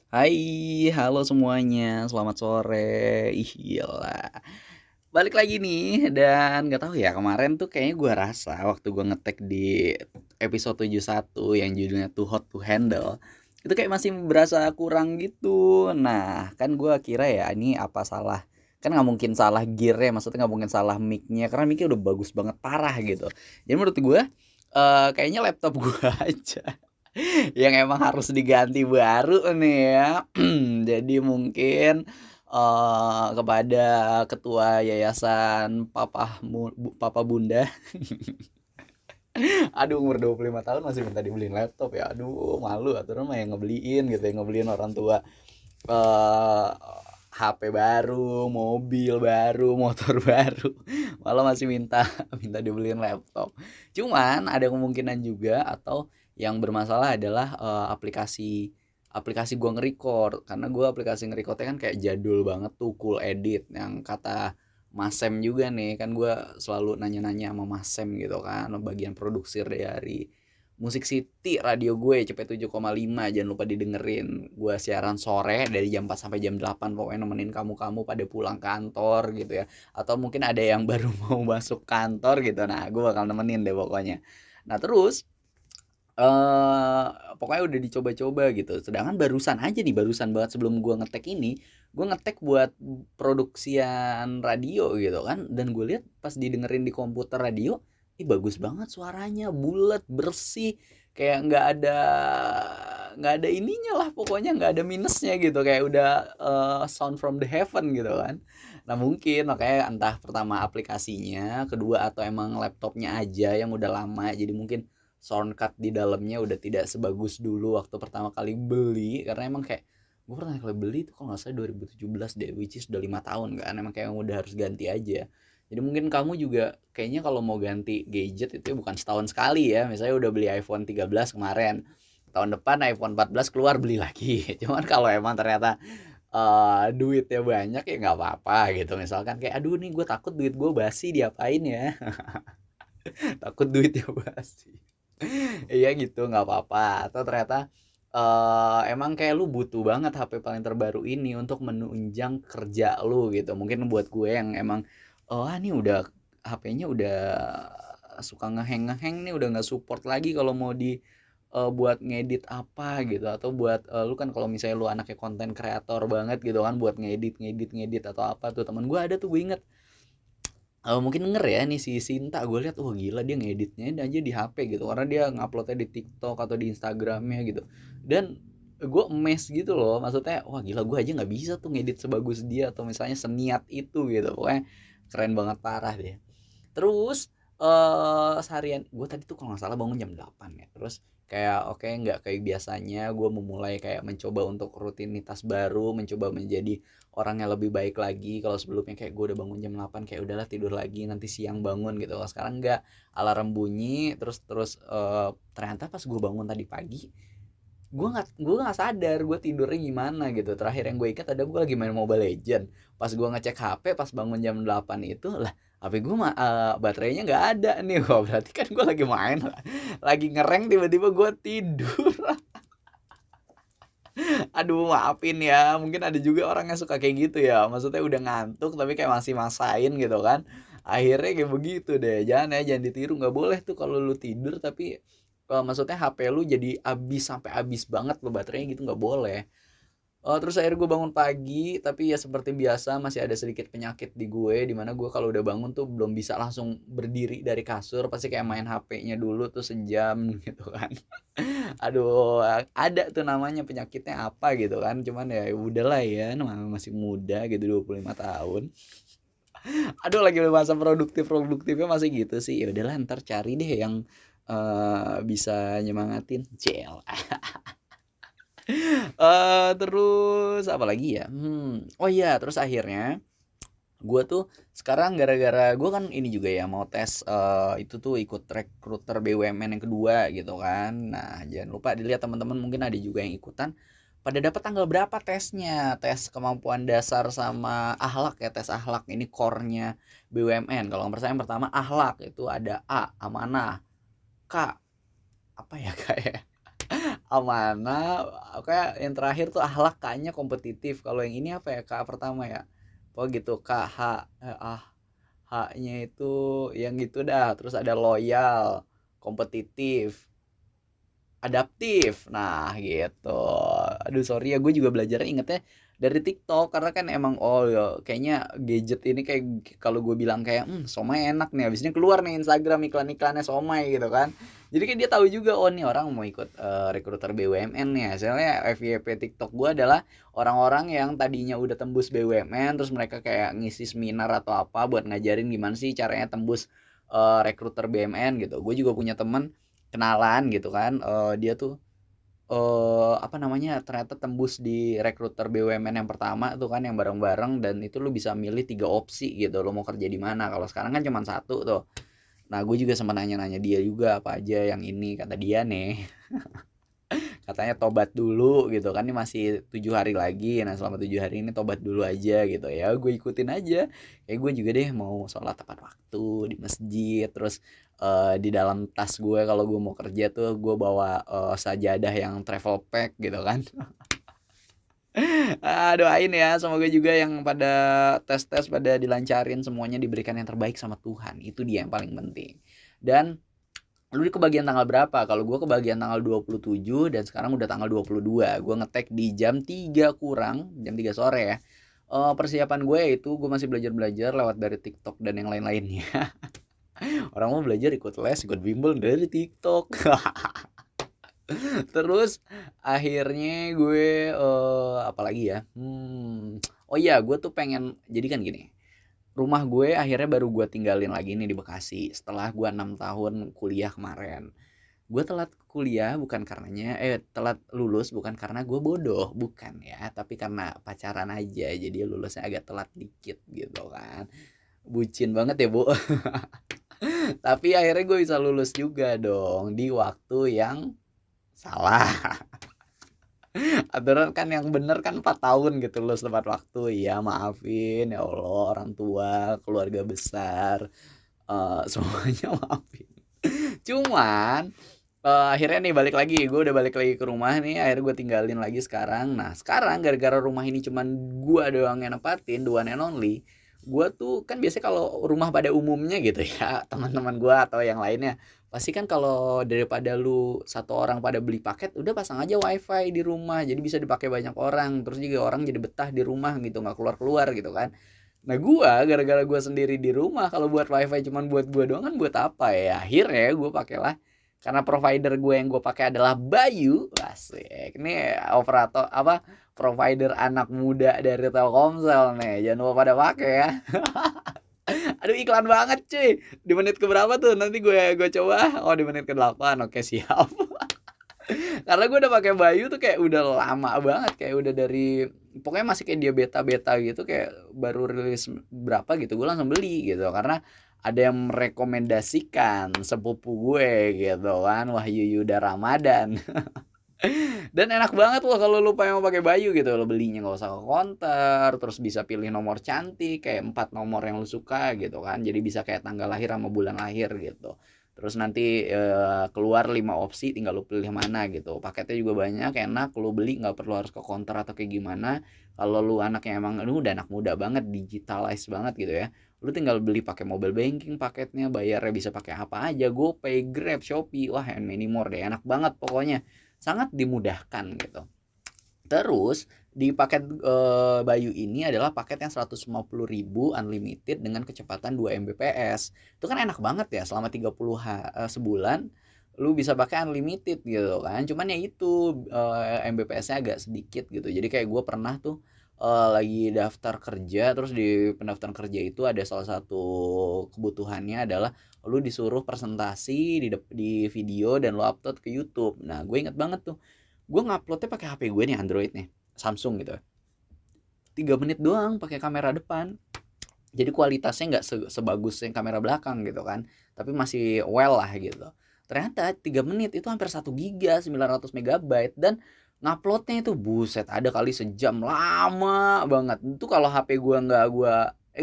Hai, halo semuanya, selamat sore. Ih, gila. Balik lagi nih dan nggak tahu ya kemarin tuh kayaknya gua rasa waktu gua ngetek di episode 71 yang judulnya Too Hot to Handle, itu kayak masih berasa kurang gitu. Nah, kan gua kira ya ini apa salah kan nggak mungkin salah gear ya, maksudnya nggak mungkin salah mic-nya karena mic-nya udah bagus banget parah gitu. Jadi menurut gua kayaknya laptop gua aja yang emang harus diganti baru nih ya. Jadi mungkin, kepada ketua yayasan Papa Bunda, aduh umur 25 tahun masih minta dibeliin laptop ya, aduh malu aturan mah yang ngebeliin gitu, yang ngebeliin orang tua, eee, HP baru, mobil baru, motor baru, malah masih minta minta dibeliin laptop. Cuman ada kemungkinan juga atau yang bermasalah adalah, aplikasi gua nge-record, karena gua aplikasi nge-record kan kayak jadul banget tuh, Cool Edit yang kata Mas Sam juga nih, kan gua selalu nanya-nanya sama Mas Sam gitu kan, bagian produksi dari Musik City radio gue CP7,5, jangan lupa didengerin. Gue siaran sore dari jam 4 sampai jam 8, pokoknya nemenin kamu-kamu pada pulang kantor gitu ya. Atau mungkin ada yang baru mau masuk kantor gitu. Nah, gue bakal nemenin deh pokoknya. Nah, terus pokoknya udah dicoba-coba gitu. Sedangkan barusan aja nih, barusan banget sebelum gua ngetek ini, gua ngetek buat produksian radio gitu kan, dan gue lihat pas didengerin di komputer radio, ih bagus banget suaranya, bulat, bersih, kayak nggak ada ininya lah pokoknya, nggak ada minusnya gitu, kayak udah sound from the heaven gitu kan. Nah mungkin makanya entah pertama aplikasinya, kedua atau emang laptopnya aja yang udah lama, jadi mungkin sound card di dalamnya udah tidak sebagus dulu waktu pertama kali beli, karena emang kayak gue pernah kali beli itu kalau nggak salah 2017 deh, which is udah 5 tahun kan, emang kayak udah harus ganti aja. Jadi mungkin kamu juga kayaknya kalau mau ganti gadget itu ya bukan setahun sekali ya, misalnya udah beli iPhone 13 kemarin, tahun depan iPhone 14 keluar beli lagi. Cuman kalau emang ternyata duitnya banyak ya nggak apa-apa gitu, misalkan kayak aduh nih gue takut duit gue basi diapain ya. Takut duitnya basi. Iya gitu, nggak apa-apa. Atau ternyata emang kayak lu butuh banget HP paling terbaru ini untuk menunjang kerja lu gitu. Mungkin buat gue yang emang, ini udah HP-nya udah suka ngeheng-ngeheng nih, udah nggak support lagi kalau mau buat ngedit apa gitu, atau buat, lu kan kalau misalnya lu anaknya konten kreator banget gitu kan, buat ngedit ngedit ngedit atau apa tuh, temen gue ada tuh gue inget. Mungkin denger ya nih si Sinta, gue lihat wah gila dia ngeditnya aja di HP gitu, karena dia nguploadnya di TikTok atau di Instagramnya gitu, dan gue amazed gitu loh, maksudnya wah gila gue aja nggak bisa tuh ngedit sebagus dia atau misalnya seniat itu gitu, pokoknya keren banget parah deh. Terus, seharian gue tadi tuh kalau nggak salah bangun jam 8 ya, terus kayak oke nggak kayak biasanya gue memulai kayak mencoba untuk rutinitas baru, mencoba menjadi orang yang lebih baik lagi. Kalau sebelumnya kayak gue udah bangun jam 8 kayak udahlah tidur lagi nanti siang bangun gitu, kalau sekarang nggak, alarm bunyi terus terus, ternyata pas gue bangun tadi pagi, gue nggak sadar gue tidurnya gimana gitu. Terakhir yang gue ingat ada gue lagi main Mobile Legend, pas gue ngecek HP pas bangun jam 8 itu lah, HP gue baterainya nggak ada nih. Wah berarti kan gue lagi main lagi ngereng tiba-tiba gue tidur. Aduh maafin ya, mungkin ada juga orang yang suka kayak gitu ya, maksudnya udah ngantuk tapi kayak masih maksain gitu kan, akhirnya kayak begitu deh. Jangan ya, jangan ditiru, nggak boleh tuh kalau lu tidur tapi, maksudnya HP lu jadi habis sampai habis banget lo baterainya gitu, nggak boleh. Terus akhirnya gue bangun pagi, tapi ya seperti biasa masih ada sedikit penyakit di gue, di mana gue kalau udah bangun tuh belum bisa langsung berdiri dari kasur, pasti kayak main HP-nya dulu tuh sejam gitu kan. Aduh, ada tuh namanya penyakitnya apa gitu kan, cuman ya udahlah ya, namanya masih muda gitu 25 tahun. Aduh, lagi masa produktifnya masih gitu sih. Ya udahlah ntar cari deh yang bisa nyemangatin. Cel. Terus apa lagi ya? Oh iya, terus akhirnya gue tuh sekarang gara-gara gue kan ini juga ya mau tes, itu tuh ikut rekruter BUMN yang kedua gitu kan. Nah jangan lupa dilihat teman-teman, mungkin ada juga yang ikutan. Pada dapat tanggal berapa tesnya? Tes kemampuan dasar sama akhlak ya, tes akhlak ini core-nya BUMN. Kalau yang pertama akhlak itu ada A, amanah, K, apa ya kayak amanah, kayak yang terakhir tuh akhlak, K-nya kompetitif. Kalau yang ini apa ya, K pertama ya? Oh gitu, KH, H-nya itu yang gitu dah. Terus ada loyal, kompetitif, adaptif. Nah, gitu. Aduh sorry ya, gue juga belajarnya ingetnya dari TikTok karena kan emang oh ya kayaknya gadget ini kayak kalau gue bilang kayak somai enak nih, habisnya keluar nih Instagram iklan-iklannya somai gitu kan. Jadi kan dia tahu juga oh nih orang mau ikut rekruter BUMN nih. Hasilnya FYP TikTok gue adalah orang-orang yang tadinya udah tembus BUMN terus mereka kayak ngisi seminar atau apa buat ngajarin gimana sih caranya tembus rekruter BUMN gitu. Gue juga punya temen kenalan gitu kan, dia tuh apa namanya, ternyata tembus di rekruter BUMN yang pertama tuh kan yang bareng-bareng dan itu lu bisa milih 3 opsi gitu, lu mau kerja di mana. Kalau sekarang kan cuma satu tuh. Nah, gue juga sempat nanya-nanya dia juga apa aja yang ini, kata dia nih katanya tobat dulu gitu kan, ini masih 7 hari lagi. Nah selama 7 hari ini tobat dulu aja gitu ya, gue ikutin aja. Kayak gue juga deh mau sholat tepat waktu di masjid. Terus di dalam tas gue kalau gue mau kerja tuh gue bawa sajadah yang travel pack gitu kan. Doain ya semoga juga yang pada tes-tes pada dilancarin, semuanya diberikan yang terbaik sama Tuhan, itu dia yang paling penting. Dan lu di kebagian tanggal berapa? Kalau gue kebagian tanggal 27 dan sekarang udah tanggal 22. Gue ngetek di jam 3 kurang, jam 3 sore ya. Persiapan gue itu gue masih belajar-belajar lewat dari TikTok dan yang lain-lainnya. Orang mau belajar ikut les, ikut bimbel dari TikTok. Terus akhirnya gue apalagi ya? Oh iya, gue tuh pengen jadi kan gini. Rumah gue akhirnya baru gue tinggalin lagi nih di Bekasi setelah gue 6 tahun kuliah kemarin. Gue telat kuliah bukan karenanya telat lulus bukan karena gue bodoh, bukan ya, tapi karena pacaran aja. Jadi lulusnya agak telat dikit gitu kan. Bucin banget ya, Bu. Tapi akhirnya gue bisa lulus juga dong di waktu yang salah. Aturan kan yang bener kan 4 tahun gitu lulus tepat waktu. Ya maafin ya Allah orang tua, keluarga besar, semuanya maafin. Cuman akhirnya nih balik lagi, gue udah balik lagi ke rumah nih, akhirnya gue tinggalin lagi sekarang. Nah sekarang gara-gara rumah ini cuman gue doang yang nempatin, the one and only. Gue tuh kan biasanya kalau rumah pada umumnya gitu ya, teman-teman gue atau yang lainnya, pasti kan kalau daripada lu satu orang pada beli paket, udah pasang aja wifi di rumah, jadi bisa dipakai banyak orang, terus juga orang jadi betah di rumah gitu, nggak keluar-keluar gitu kan. Nah gua gara-gara gua sendiri di rumah, kalau buat wifi cuman buat gua doang kan buat apa ya? Akhirnya gua pakailah karena provider gue yang gue pakai adalah Bayu. Asik. Ini operator apa? Provider anak muda dari Telkomsel nih. Jangan lupa pada pakai ya. Aduh iklan banget cuy. Di menit ke berapa tuh? Nanti gue coba. Oh di menit ke 8. Oke siap. Karena gue udah pakai Bayu tuh kayak udah lama banget, kayak udah dari pokoknya masih kayak dia beta-beta gitu, kayak baru rilis berapa gitu gue langsung beli gitu karena ada yang merekomendasikan sepupu gue gitu kan, Wahyu Yuda Ramadan. Dan enak banget loh kalau lu pengen pakai Bayu gitu, lo belinya nggak usah ke konter, terus bisa pilih nomor cantik kayak 4 nomor yang lu suka gitu kan, jadi bisa kayak tanggal lahir sama bulan lahir gitu. Terus nanti keluar 5 opsi, tinggal lu pilih mana gitu. Paketnya juga banyak, enak, lu beli nggak perlu harus ke konter atau kayak gimana. Kalau lu anaknya emang lu udah anak muda banget, digitalize banget gitu ya, lu tinggal beli pakai mobile banking paketnya, bayarnya bisa pakai apa aja, GoPay, Grab, Shopee, wah and many more deh, enak banget pokoknya, sangat dimudahkan gitu. Terus di paket Bayu ini adalah paket yang 150.000 unlimited dengan kecepatan 2 Mbps. Itu kan enak banget ya, selama 30 sebulan lu bisa pakai unlimited gitu kan. Cuman ya itu Mbps-nya agak sedikit gitu. Jadi kayak gue pernah tuh lagi daftar kerja, terus di pendaftaran kerja itu ada salah satu kebutuhannya adalah lu disuruh presentasi di video dan lu upload ke YouTube. Nah, gue inget banget tuh. Gue nguploadnya pakai HP gue nih Android nih, Samsung gitu. 3 menit doang pakai kamera depan. Jadi kualitasnya nggak sebagus yang kamera belakang gitu kan, tapi masih well lah gitu. Ternyata 3 menit itu hampir 1 giga 900 megabyte dan nguploadnya itu buset ada kali sejam, lama banget. Itu kalau HP gue nggak gue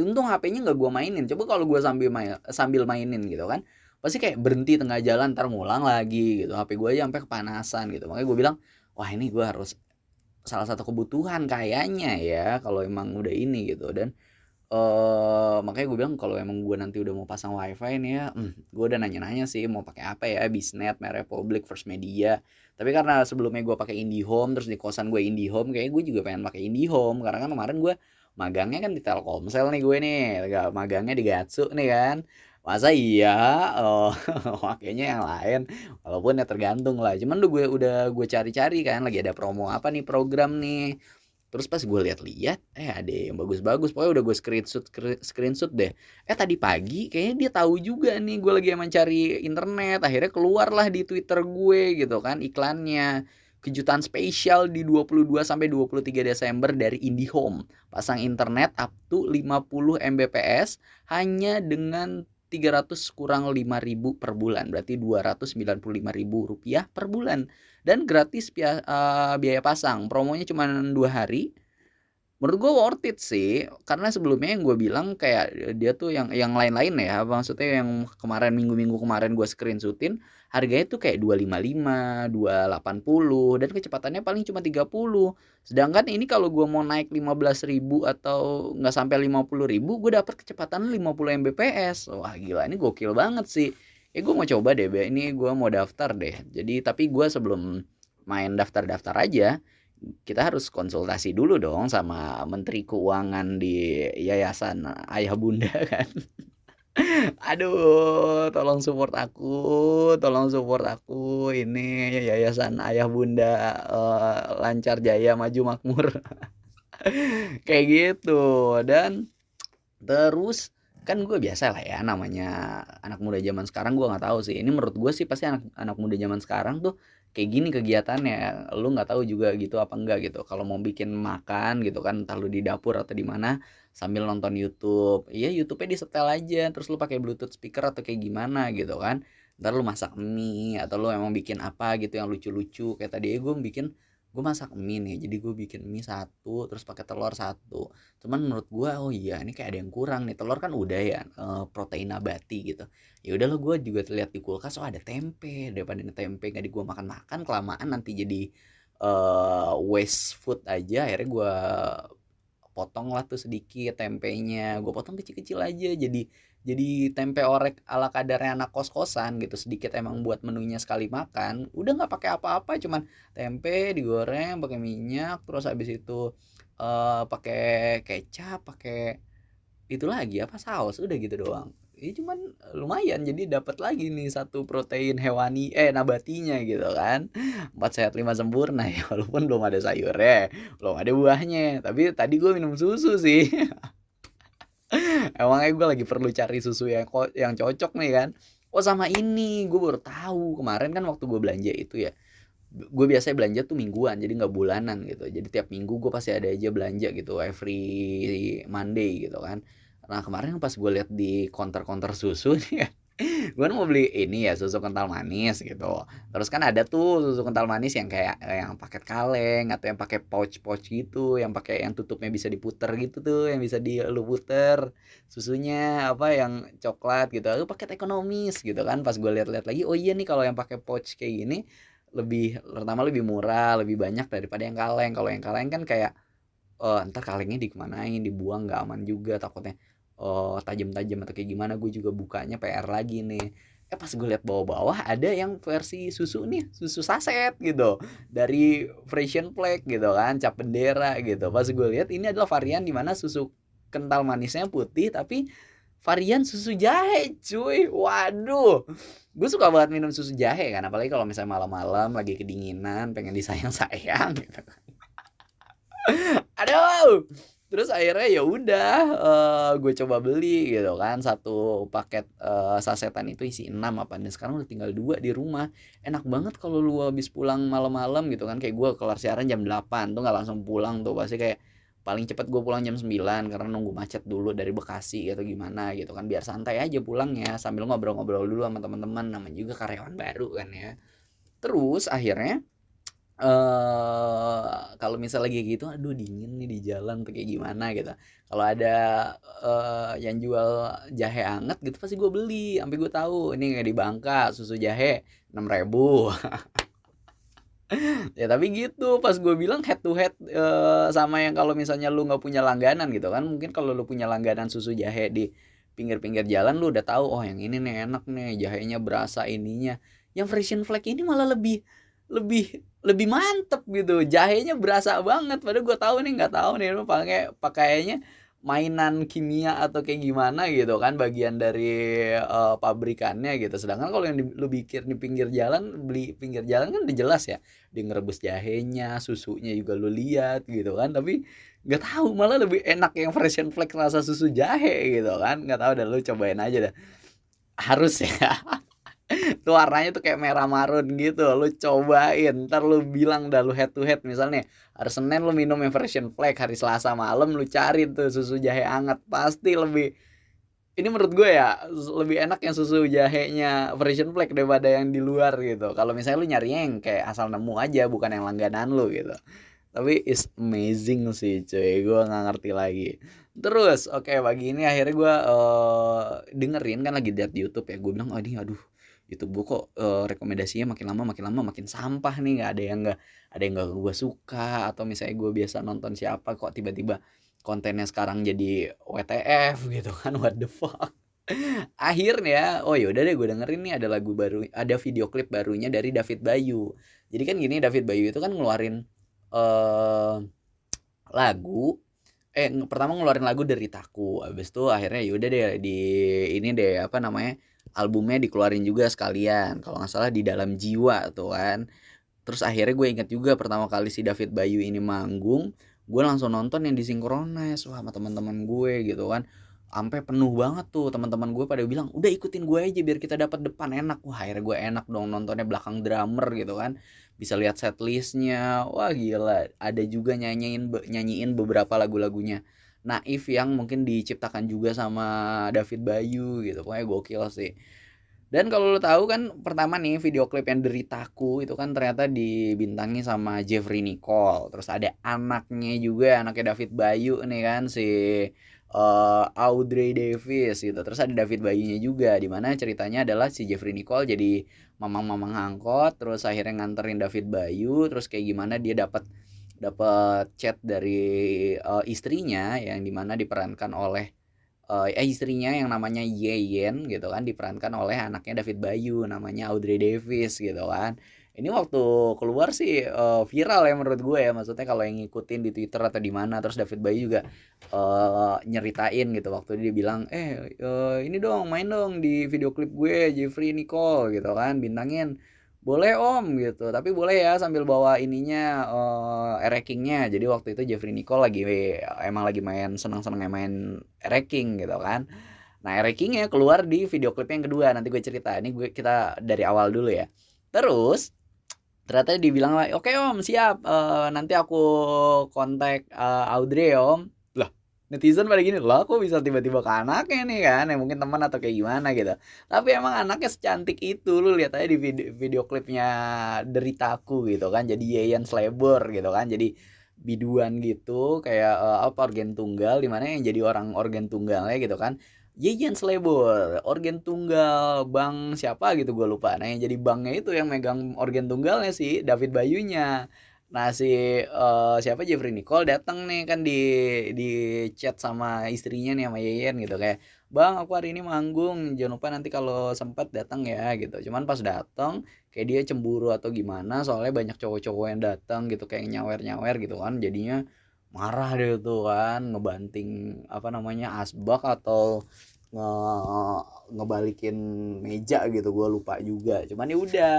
untung HP-nya nggak gue mainin. Coba kalau gue sambil mainin gitu kan, pasti kayak berhenti tengah jalan, entar ngulang lagi gitu, HP gue aja sampai kepanasan gitu. Makanya gue bilang, "Wah ini gue harus salah satu kebutuhan kayaknya ya kalau emang udah ini," gitu. Dan makanya gue bilang kalau emang gue nanti udah mau pasang WiFi nih ya, gue udah nanya-nanya sih mau pakai apa ya, Bisnet, MyRepublic, First Media. Tapi karena sebelumnya gue pakai IndiHome, terus di kosan gue IndiHome, kayaknya gue juga pengen pakai IndiHome karena kan kemarin gue magangnya kan di Telkomsel nih gue nih, magangnya di Gatsu nih kan. Masa iya makanya yang lain, walaupun ya tergantung lah. Cuman udah gue cari-cari kan lagi ada promo apa nih program nih. Terus pas gue lihat-lihat, ada yang bagus-bagus. Pokoknya udah gue screenshot deh. Tadi pagi kayaknya dia tahu juga nih gue lagi emang cari internet. Akhirnya keluarlah di Twitter gue gitu kan iklannya. Kejutan spesial di 22 sampai 23 Desember dari IndiHome. Pasang internet up to 50 Mbps hanya dengan 300 kurang 5.000 per bulan. Berarti Rp295.000 per bulan. Dan gratis biaya pasang. Promonya cuma 2 hari. Menurut gue worth it sih, karena sebelumnya yang gue bilang kayak dia tuh yang lain-lain ya, maksudnya yang kemarin minggu-minggu kemarin gue screenshotin harganya tuh kayak 255, 280 dan kecepatannya paling cuma 30. Sedangkan ini kalau gue mau naik 15.000 atau nggak sampai 50.000, gue dapat kecepatan 50 Mbps. Wah gila, ini gokil banget sih. Gue mau coba deh, ini gue mau daftar deh. Jadi tapi gue sebelum main daftar-daftar aja, kita harus konsultasi dulu dong sama Menteri Keuangan di Yayasan Ayah Bunda kan. Aduh, tolong support aku ini Yayasan Ayah Bunda Lancar Jaya Maju Makmur. Kayak gitu. Dan terus kan gue biasa lah ya namanya anak muda zaman sekarang, gue nggak tahu sih ini menurut gue sih pasti anak muda zaman sekarang tuh kayak gini kegiatannya, lu nggak tahu juga gitu apa enggak gitu kalau mau bikin makan gitu kan, entah lu di dapur atau di mana sambil nonton YouTube, iya YouTube-nya disetel aja terus lu pakai Bluetooth speaker atau kayak gimana gitu kan, ntar lu masak mie atau lu emang bikin apa gitu yang lucu-lucu kayak tadi gue masak mie nih, jadi gue bikin mie satu terus pakai telur satu. Cuman menurut gue oh iya ini kayak ada yang kurang nih, telur kan udah ya protein nabati gitu. Ya udahlah gue juga terlihat di kulkas oh ada tempe, daripada tempe nggak di gue makan kelamaan nanti jadi waste food aja. Akhirnya gue potong lah tuh sedikit tempenya, gue potong kecil-kecil aja jadi tempe orek ala kadarnya anak kos-kosan gitu, sedikit emang buat menunya sekali makan, udah nggak pakai apa-apa, cuman tempe digoreng pakai minyak, terus habis itu pakai kecap, pakai itu lagi apa saus, udah gitu doang. Ini cuman lumayan jadi dapat lagi nih satu protein hewani nabatinya gitu kan. 4 sehat 5 sempurna ya walaupun belum ada sayurnya, belum ada buahnya. Tapi tadi gue minum susu sih. Emangnya gue lagi perlu cari susu yang cocok nih kan. Oh sama ini gue baru tahu kemarin kan waktu gue belanja itu ya. Gue biasanya belanja tuh mingguan jadi nggak bulanan gitu. Jadi tiap minggu gue pasti ada aja belanja gitu every Monday gitu kan. Nah kemarin pas gue lihat di counter susu nih ya, gue mau beli ini ya susu kental manis gitu. Terus kan ada tuh susu kental manis yang kayak yang paket kaleng atau yang pakai pouch gitu, yang pakai yang tutupnya bisa diputer gitu tuh, yang bisa lu puter susunya apa yang coklat gitu. Itu paket ekonomis gitu kan. Pas gue lihat-lihat lagi, oh iya nih kalau yang pakai pouch kayak gini pertama lebih murah, lebih banyak daripada yang kaleng. Kalau yang kaleng kan kayak entar kalengnya dikemanain, dibuang nggak aman juga takutnya tajam-tajam atau kayak gimana, gue juga bukanya PR lagi nih. Pas gue lihat bawah-bawah ada yang versi susu nih, susu saset gitu dari Frisian Flag gitu kan, cap bendera gitu. Pas gue lihat ini adalah varian dimana susu kental manisnya putih tapi varian susu jahe cuy. Waduh, gue suka banget minum susu jahe kan, apalagi kalau misalnya malam-malam lagi kedinginan pengen disayang-sayang gitu. Aduh, terus akhirnya ya udah gue coba beli gitu kan satu paket sasetan itu isi 6 apa, dan sekarang udah tinggal 2 di rumah. Enak banget kalau lu habis pulang malam-malam gitu kan, kayak gue kelar siaran jam 8 tuh nggak langsung pulang tuh, pasti kayak paling cepet gue pulang jam 9 karena nunggu macet dulu dari Bekasi atau gimana gitu kan, biar santai aja pulangnya sambil ngobrol-ngobrol dulu sama teman-teman, namanya juga karyawan baru kan ya. Terus akhirnya Kalau misal lagi gitu, aduh dingin nih di jalan tuh kayak gimana gitu. Kalau ada, yang jual jahe anget gitu pasti gue beli, sampai gue tahu ini kayak di Bangka susu jahe 6.000. Ya tapi gitu, pas gue bilang head to head, sama yang kalau misalnya lu nggak punya langganan gitu kan, mungkin kalau lu punya langganan susu jahe di pinggir-pinggir jalan lu udah tahu, oh yang ini nih enak nih, jahenya berasa ininya. Yang Frisian Flag ini malah lebih lebih lebih mantep gitu, jahenya berasa banget. Padahal gue tahu nih nggak tahu nih lu pakainya mainan kimia atau kayak gimana gitu kan, bagian dari pabrikannya gitu. Sedangkan kalau yang lu bikin di pinggir jalan, beli pinggir jalan kan udah jelas ya, dia ngerebus jahenya, susunya juga lu lihat gitu kan. Tapi nggak tahu malah lebih enak yang Fresh and Flex rasa susu jahe gitu kan. Nggak tahu dah, lu cobain aja dah. Harus ya. Tuh warnanya tuh kayak merah marun gitu, lu cobain, ntar lu bilang dah, lu head to head misalnya hari Senin lu minum yang version Flag, hari Selasa malam lu cari tuh susu jahe hangat, pasti lebih, ini menurut gue ya, lebih enak yang susu jahenya version Flag daripada yang di luar gitu. Kalau misalnya lu nyarinya yang kayak asal nemu aja, bukan yang langganan lu gitu. Tapi is amazing sih cuy, gue nggak ngerti lagi. Terus oke, pagi ini akhirnya gue dengerin kan lagi liat di YouTube ya, gue bilang oh ini aduh, YouTube gue kok rekomendasinya makin lama makin sampah nih, nggak gue suka, atau misalnya gue biasa nonton siapa kok tiba-tiba kontennya sekarang jadi WTF gitu kan, what the fuck. Akhirnya oh yaudah deh, gue dengerin nih ada lagu baru, ada video klip barunya dari David Bayu. Jadi kan gini, David Bayu itu kan ngeluarin eh lagu, pertama ngeluarin lagu Deritaku, habis itu akhirnya yaudah deh di ini deh apa namanya, albumnya dikeluarin juga sekalian kalau nggak salah, Di Dalam Jiwa tuh kan. Terus akhirnya gue inget juga pertama kali si David Bayu ini manggung, gue langsung nonton yang di Synchronize wah sama teman-teman gue gitu kan. Sampai penuh banget tuh, teman-teman gue pada bilang, "Udah ikutin gue aja biar kita dapat depan enak." Wah, akhirnya gue enak dong nontonnya belakang drummer gitu kan. Bisa lihat setlistnya. Wah, gila. Ada juga nyanyiin beberapa lagu-lagunya Naif yang mungkin diciptakan juga sama David Bayu gitu. Pokoknya gokil sih. Dan kalau lo tahu kan, pertama nih video klip yang Deritaku itu kan ternyata dibintangi sama Jeffrey Nicole. Terus ada anaknya juga, anaknya David Bayu nih kan, si Audrey Davis gitu. Terus ada David Bayunya juga, di mana ceritanya adalah si Jeffrey Nicole jadi mamang-mamang angkot, terus akhirnya nganterin David Bayu, terus kayak gimana dia dapat dapat chat dari istrinya yang dimana diperankan oleh istrinya yang namanya Yeyen gitu kan, diperankan oleh anaknya David Bayu namanya Audrey Davis gitu kan. Ini waktu keluar sih viral ya menurut gue ya, maksudnya kalau yang ngikutin di Twitter atau di mana, terus David Bayu juga nyeritain gitu waktu dia bilang ini dong main dong di video klip gue Jeffrey Nicole gitu kan, bintangin. Boleh om gitu, tapi boleh ya sambil bawa ininya erekingnya. Jadi waktu itu Jeffrey Nicole lagi emang lagi main senang-senang main ereking gitu kan. Nah erekingnya keluar di video klip yang kedua. Nanti gue cerita. Ini kita dari awal dulu ya. Terus ternyata dibilang lah, oke om siap, nanti aku kontak Audrey om. Lah netizen pada gini, lah kok bisa tiba-tiba ke anaknya nih kan, ya mungkin teman atau kayak gimana gitu. Tapi emang anaknya secantik itu, lu lihat aja di video klipnya Deritaku gitu kan, jadi Yayan Slebor gitu kan, jadi biduan gitu kayak apa, organ tunggal, dimana yang jadi orang organ tunggalnya gitu kan Yayan Slebor, organ tunggal bang siapa gitu gue lupa. Nah yang jadi bangnya itu yang megang organ tunggalnya sih David Bayunya. Nah si siapa, Jeffrey Nicole datang nih kan di chat sama istrinya nih, sama Yeyen gitu kayak, "Bang, aku hari ini manggung, jangan lupa nanti kalau sempat datang ya," gitu. Cuman pas datang kayak dia cemburu atau gimana, soalnya banyak cowok-cowok yang datang gitu kayak nyawer-nyawer gitu kan. Jadinya marah deh tuh kan, ngebanting apa namanya, asbak atau nge ngebalikin meja gitu, gue lupa juga. Cuman ya udah,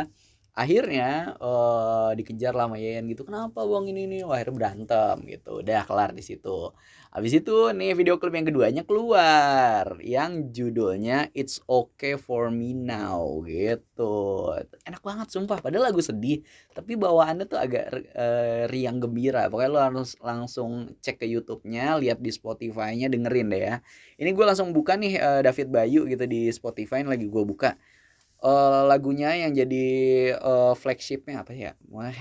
akhirnya dikejar lah sama Yeyen gitu, kenapa bang ini nih, wah akhirnya berantem gitu, udah kelar di situ. Habis itu nih video klip yang keduanya keluar yang judulnya It's Okay For Me Now gitu. Enak banget sumpah, padahal lagu sedih tapi bawaannya tuh agak riang gembira. Pokoknya lo harus langsung cek ke YouTube-nya, lihat di Spotify-nya, dengerin deh ya. Ini gue langsung buka nih David Bayu gitu di Spotify, lagi gue buka. lagunya yang jadi, flagship-nya apa ya,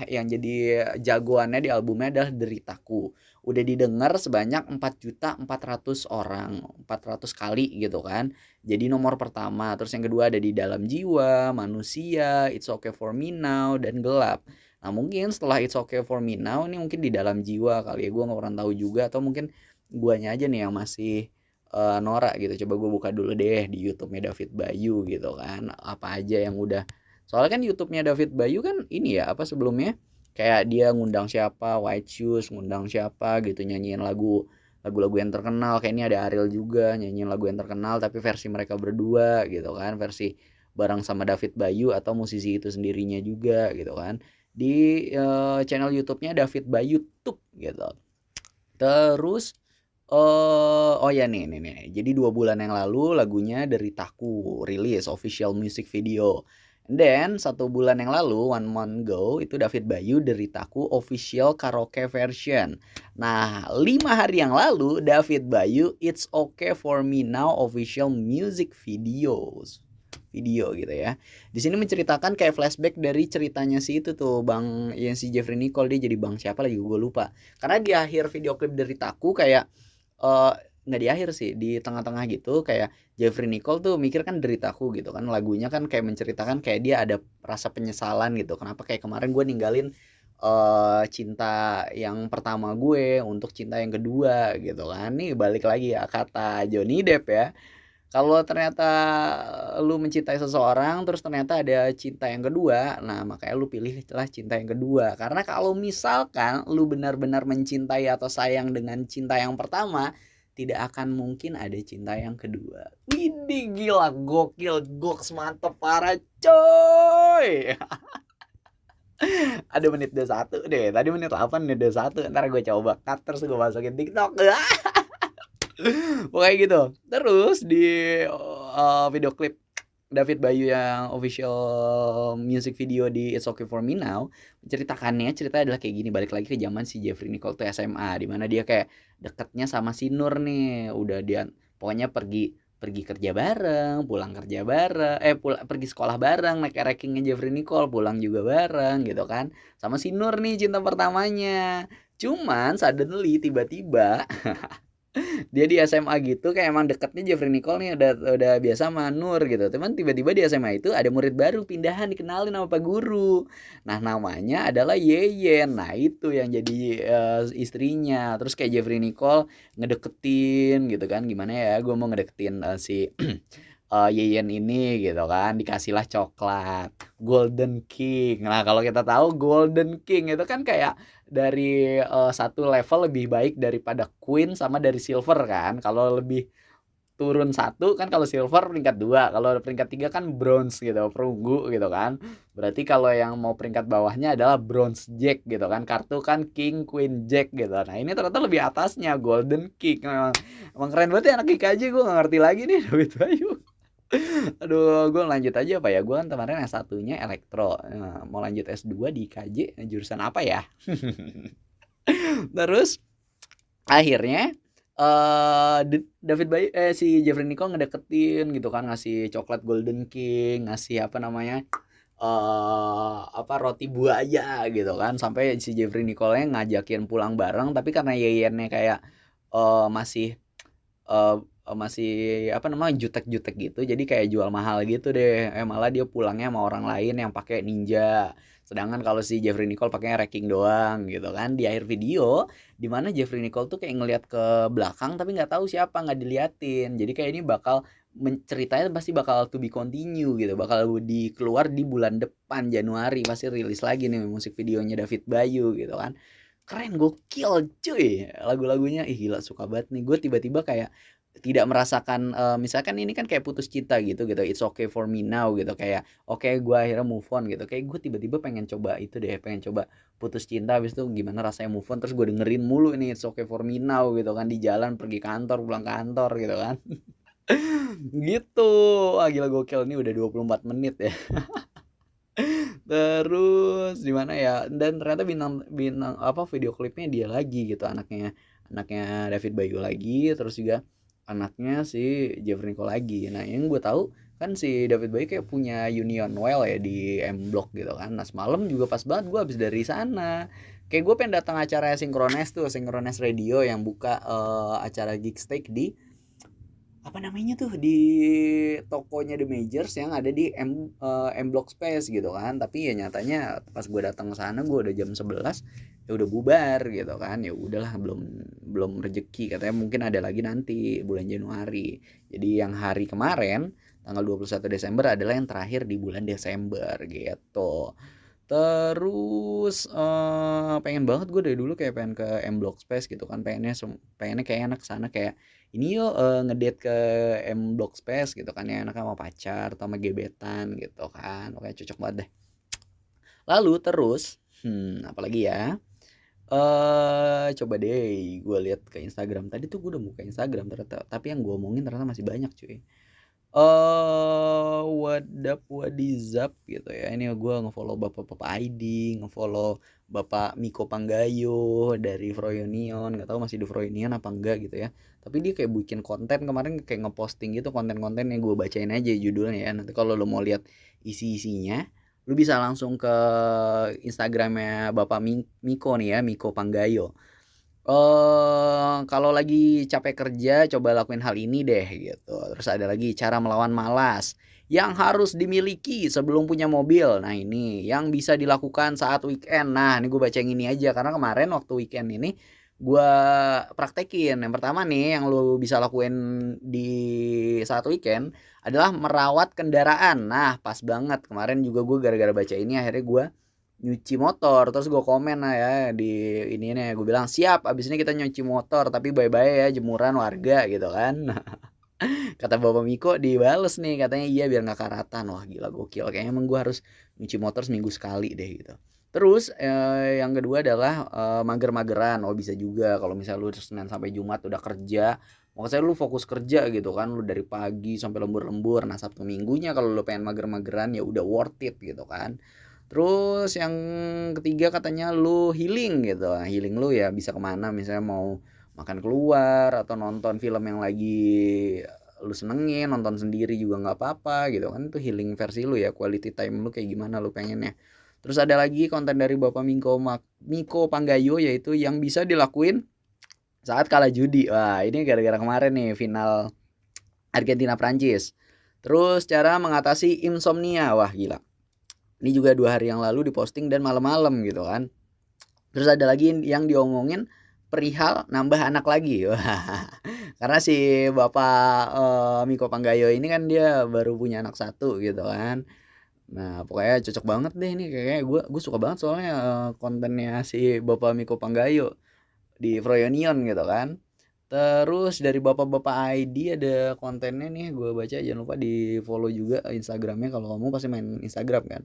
yang jadi jagoannya di albumnya adalah Deritaku. Udah didengar sebanyak 4.400.000 orang, 400 kali gitu kan. Jadi nomor pertama, terus yang kedua ada Di Dalam Jiwa, Manusia, It's Okay For Me Now, dan Gelap. Nah mungkin setelah It's Okay For Me Now ini mungkin Di Dalam Jiwa kali ya, gue nggak pernah tahu juga, atau mungkin guanya aja nih yang masih norak gitu. Coba gue buka dulu deh di YouTube-nya David Bayu gitu kan. Apa aja yang udah, soalnya kan YouTube-nya David Bayu kan ini ya, apa sebelumnya kayak dia ngundang siapa, White Shoes ngundang siapa gitu, nyanyiin lagu-lagu yang terkenal. Kayak ini ada Ariel juga nyanyiin lagu yang terkenal tapi versi mereka berdua gitu kan, versi bareng sama David Bayu atau musisi itu sendirinya juga gitu kan, di channel YouTube-nya David Bayu Tup gitu. Terus oh ya nih. Jadi 2 bulan yang lalu lagunya Deritaku rilis official music video. And then 1 bulan yang lalu, 1 month ago, itu David Bayu Deritaku official karaoke version. Nah, 5 hari yang lalu David Bayu It's Okay For Me Now official music video gitu ya. Di sini menceritakan kayak flashback dari ceritanya si itu tuh Bang, yang si Jeffrey Nicole, dia jadi bang siapa lagi gue lupa. Karena di akhir video klip Deritaku kayak eh nggak di akhir sih, di tengah-tengah gitu kayak Jeffrey Nicole tuh mikir kan Deritaku gitu kan, lagunya kan kayak menceritakan kayak dia ada rasa penyesalan gitu, kenapa kayak kemarin gue ninggalin cinta yang pertama gue untuk cinta yang kedua gitu kan. Nih balik lagi ya kata Johnny Depp ya, kalau ternyata lu mencintai seseorang terus ternyata ada cinta yang kedua, nah makanya lu pilihlah cinta yang kedua. Karena kalau misalkan lu benar-benar mencintai atau sayang dengan cinta yang pertama, tidak akan mungkin ada cinta yang kedua. Widih gila, gokil, goks, mantep parah coy. Ada menit 21 deh, tadi menit 8 menit 21, ntar gue coba cut terus gue masukin TikTok. Pokoknya gitu. Terus di video klip David Bayu yang official music video di It's Okay For Me Now, cerita adalah kayak gini, balik lagi ke zaman si Jeffrey Nicole tuh SMA, di mana dia kayak deketnya sama si Nur nih, udah dia pokoknya pergi pergi kerja bareng, pulang kerja bareng, pergi sekolah bareng, naik rankingnya Jeffrey Nicole, pulang juga bareng gitu kan, sama si Nur nih cinta pertamanya. Cuman suddenly tiba-tiba dia di SMA gitu kayak emang deketnya Jeffrey Nicole nih udah biasa sama Nur gitu. Cuman tiba-tiba di SMA itu ada murid baru pindahan, dikenalin sama Pak Guru. Nah, namanya adalah Yeyen. Nah, itu yang jadi istrinya. Terus kayak Jeffrey Nicole ngedeketin gitu kan. Gimana ya? Gue mau ngedeketin si Yeyen ini gitu kan, dikasihlah coklat Golden King. Nah, kalau kita tahu Golden King itu kan kayak dari satu level lebih baik daripada Queen sama dari Silver kan. Kalau lebih turun satu kan, kalau Silver peringkat 2, kalau peringkat 3 kan Bronze gitu, perunggu gitu kan. Berarti kalau yang mau peringkat bawahnya adalah Bronze Jack gitu kan. Kartu kan King, Queen, Jack gitu. Nah, ini ternyata lebih atasnya Golden King. Emang keren banget ya anak IKJ, gue gak ngerti lagi nih David Bayu. Aduh, gue lanjut aja apa ya? Gue kan kemarin S1-nya elektro. Nah, mau lanjut S2 di IKJ, jurusan apa ya? Terus akhirnya David Bayu si Jeffrey Nicole ngedeketin gitu kan, ngasih coklat Golden King, ngasih apa namanya? Apa roti buaya gitu kan, sampai si Jeffrey Nicole-nya ngajakin pulang bareng, tapi karena Yeyennya kayak masih masih apa namanya, jutek-jutek gitu, jadi kayak jual mahal gitu deh. Malah dia pulangnya sama orang lain yang pakai Ninja, sedangkan kalau si Jeffrey Nicole pakainya Wrecking doang gitu kan. Di akhir video dimana Jeffrey Nicole tuh kayak ngelihat ke belakang tapi nggak tahu siapa, nggak diliatin. Jadi kayak ini bakal ceritanya pasti bakal to be continue gitu, bakal dikeluar di bulan depan Januari, pasti rilis lagi nih musik videonya David Bayu gitu kan. Keren, gokil cuy lagu-lagunya. Gila, suka banget nih gue, tiba-tiba kayak tidak merasakan misalkan ini kan kayak putus cinta gitu It's Okay For Me Now gitu, kayak oke, gue akhirnya move on gitu, kayak gue tiba-tiba pengen coba itu deh, pengen coba putus cinta habis itu gimana rasanya move on, terus gue dengerin mulu ini It's Okay For Me Now gitu kan, di jalan pergi kantor, pulang kantor gitu kan. Gitu. Gila gokil, ini udah 24 menit ya. Terus di mana ya, dan ternyata bintang bintang apa video klipnya dia lagi gitu, anaknya anaknya David Bayu lagi, terus juga anaknya si Jeffrey Nicole lagi. Nah, yang gue tahu kan si David Bowie kayak punya Union Well ya di M Block gitu kan. Nah semalam juga pas banget gue habis dari sana, kayak gue pengen datang acara Synchronize Radio yang buka acara Geeksteak di apa namanya tuh, di tokonya The Majors yang ada di M Block Space gitu kan. Tapi ya nyatanya pas gue datang ke sana gue udah jam 11, ya udah bubar gitu kan. Ya udahlah, belum belum rezeki, katanya mungkin ada lagi nanti bulan Januari. Jadi yang hari kemarin tanggal 21 Desember adalah yang terakhir di bulan Desember gitu. Terus pengen banget gue dari dulu kayak pengen ke M Block Space gitu kan, pengennya kayak enak sana, kayak ini yuk ngedate ke M Block Space gitu kan, ya enak sama pacar atau sama gebetan gitu kan, oke cocok banget deh. Lalu terus apalagi ya, coba deh gue lihat ke Instagram. Tadi tuh gue udah buka Instagram ternyata, tapi yang gue omongin ternyata masih banyak cuy. Wadap wadizap gitu ya. Ini gue ngefollow Bapak-bapak ID, ngefollow Bapak Miko Panggayo dari Froyonion, nggak tahu masih di Froyonion apa enggak gitu ya. Tapi dia kayak bikin konten kemarin, kayak ngeposting gitu konten-konten yang gue bacain aja judulnya ya. Nanti kalau lo mau lihat isi-isinya, lu bisa langsung ke Instagramnya Bapak Miko nih ya, Miko Panggayo. Kalau lagi capek kerja coba lakuin hal ini deh gitu. Terus ada lagi cara melawan malas yang harus dimiliki sebelum punya mobil. Nah ini yang bisa dilakukan saat weekend. Nah ini gue baca yang ini aja karena kemarin waktu weekend ini gue praktekin. Yang pertama nih yang lu bisa lakuin di saat weekend adalah merawat kendaraan. Nah pas banget kemarin juga gue gara-gara baca ini akhirnya gue nyuci motor. Terus gue komen lah ya di ini nih, gue bilang siap abis ini kita nyuci motor tapi bye-bye ya jemuran warga gitu kan. Kata Bapak Miko dibales nih, katanya iya biar nggak karatan. Wah gila gokil, kayaknya emang gue harus nyuci motor seminggu sekali deh gitu. Terus yang kedua adalah mager-mageran. Oh bisa juga kalau misalnya lu Senin sampai Jumat udah kerja, maksudnya lu fokus kerja gitu kan, lu dari pagi sampai lembur-lembur. Nah Sabtu Minggunya kalau lu pengen mager-mageran ya udah worth it gitu kan. Terus yang ketiga katanya lu healing gitu. Nah, healing lu ya bisa kemana, misalnya mau makan keluar atau nonton film yang lagi lu senengin, nonton sendiri juga nggak apa-apa gitu kan. Itu healing versi lu ya, quality time lu kayak gimana lu pengennya. Terus ada lagi konten dari Bapak Miko Panggayo, yaitu yang bisa dilakuin saat kalah judi. Wah ini gara-gara kemarin nih final Argentina Prancis. Terus cara mengatasi insomnia. Wah gila, ini juga 2 hari yang lalu diposting dan malam-malam gitu kan. Terus ada lagi yang diomongin perihal nambah anak lagi. Wah, karena si Bapak Miko Panggayo ini kan dia baru punya anak satu gitu kan. Nah pokoknya cocok banget deh ini, kayaknya gue suka banget soalnya kontennya si Bapak Miko Panggayo di Froyonion gitu kan. Terus dari bapak-bapak ID ada kontennya nih, gue baca, jangan lupa di follow juga Instagramnya kalau kamu pasti main Instagram kan.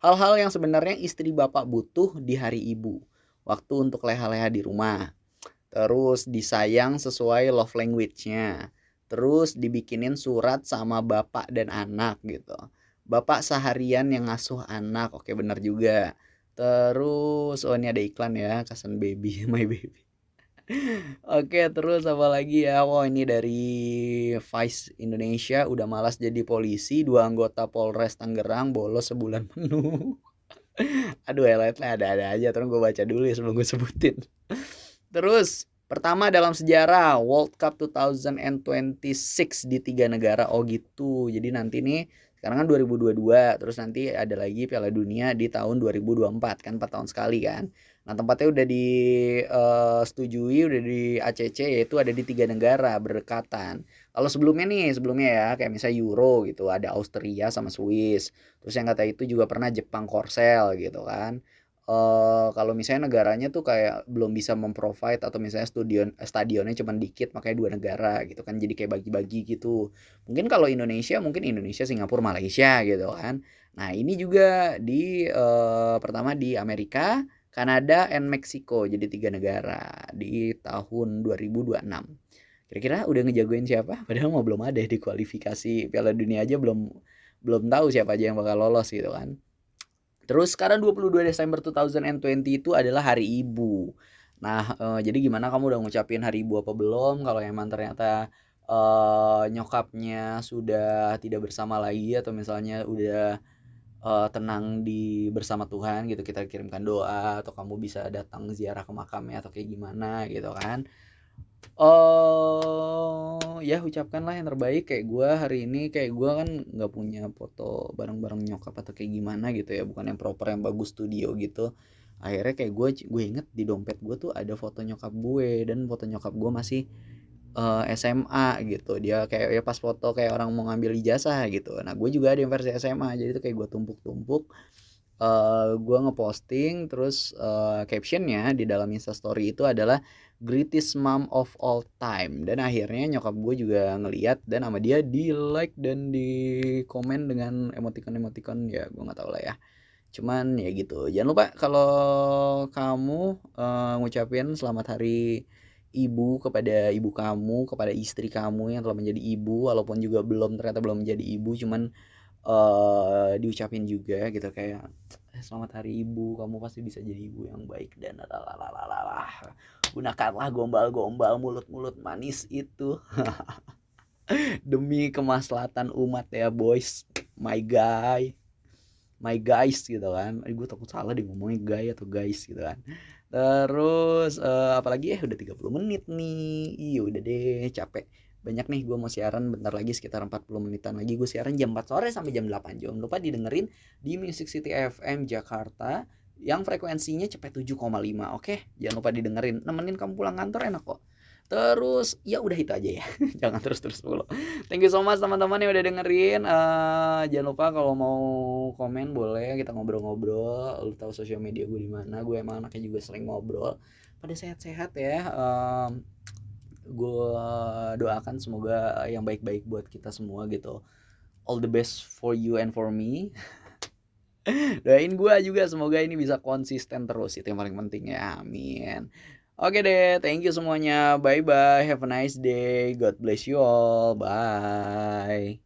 Hal-hal yang sebenarnya istri bapak butuh di hari ibu, waktu untuk leha-leha di rumah, terus disayang sesuai love language-nya, terus dibikinin surat sama bapak dan anak gitu, bapak seharian yang ngasuh anak, oke bener juga. Terus oh ini ada iklan ya, Kasen Baby My Baby. Oke, terus apa lagi ya? Wah, ini dari Vice Indonesia, udah malas jadi polisi, 2 anggota Polres Tangerang bolos sebulan penuh. Aduh, highlightnya ada-ada aja, terus gue baca dulu ya sebelum gue sebutin. Terus, pertama dalam sejarah World Cup 2026 di 3 negara. Oh gitu, jadi nanti nih, sekarang kan 2022, terus nanti ada lagi Piala Dunia di tahun 2024, kan 4 tahun sekali kan. Nah tempatnya udah disetujui, udah di ACC, yaitu ada di 3 negara berdekatan. Kalau sebelumnya ya kayak misalnya Euro gitu, ada Austria sama Swiss. Terus yang kata itu juga pernah Jepang Korsel gitu kan. Kalau misalnya negaranya tuh kayak belum bisa memprovide, atau misalnya stadionnya cuma dikit, makanya 2 negara gitu kan, jadi kayak bagi-bagi gitu. Mungkin kalau Indonesia, mungkin Indonesia, Singapura, Malaysia gitu kan. Nah ini juga di pertama di Amerika, Kanada, and Meksiko, jadi 3 negara di tahun 2026. Kira-kira udah ngejagoin siapa? Padahal mau belum ada di kualifikasi Piala Dunia aja, belum belum tahu siapa aja yang bakal lolos gitu kan. Terus sekarang 22 Desember 2020 itu adalah Hari Ibu. Nah, jadi gimana, kamu udah ngucapin Hari Ibu apa belum? Kalau emang ternyata nyokapnya sudah tidak bersama lagi atau misalnya udah tenang di bersama Tuhan gitu, kita kirimkan doa atau kamu bisa datang ziarah ke makamnya atau kayak gimana gitu kan. Ya ucapkanlah yang terbaik. Kayak gue hari ini, kayak gue kan nggak punya foto bareng-bareng nyokap atau kayak gimana gitu ya, bukan yang proper yang bagus studio gitu. Akhirnya kayak gue inget di dompet gue tuh ada foto nyokap gue, dan foto nyokap gue masih SMA gitu. Dia kayak ya pas foto kayak orang mau ngambil ijazah gitu. Nah gue juga ada yang versi SMA, jadi itu kayak gue tumpuk-tumpuk. Gue ngeposting terus captionnya di dalam Instastory itu adalah greatest mom of all time, dan akhirnya nyokap gue juga ngeliat dan sama dia di like dan di komen dengan emoticon ya gue nggak tahu lah ya, cuman ya gitu. Jangan lupa kalau kamu ngucapin selamat hari ibu kepada ibu kamu, kepada istri kamu yang telah menjadi ibu, walaupun juga ternyata belum menjadi ibu, cuman diucapin juga gitu kayak selamat hari ibu, kamu pasti bisa jadi ibu yang baik dan lalalalalala. Gunakanlah gombal-gombal mulut-mulut manis itu demi kemaslahatan umat ya boys, my guy, my guys gitu kan. Gue takut salah deh ngomongnya guy atau guys gitu kan. Terus apalagi udah 30 menit nih. Iya udah deh, capek. Banyak nih gue mau siaran bentar lagi, sekitar 40 menitan lagi gue siaran jam 4 sore sampai jam 8. Jangan lupa didengerin di Music City FM Jakarta yang frekuensinya cepet 7,5. Oke, jangan lupa didengerin. Nemenin kamu pulang kantor enak kok. Terus ya udah itu aja ya. Jangan terus-terus mulu. Thank you so much teman-teman yang udah dengerin. Jangan lupa kalau mau komen boleh, kita ngobrol-ngobrol. Lu tahu sosial media gue di mana? Gue emang anaknya juga sering ngobrol. Pada sehat-sehat ya. Gue doakan semoga yang baik-baik buat kita semua gitu. All the best for you and for me. Doain gue juga semoga ini bisa konsisten terus, itu yang paling penting ya. Amin. Oke deh, thank you semuanya. Bye bye. Have a nice day. God bless you all. Bye.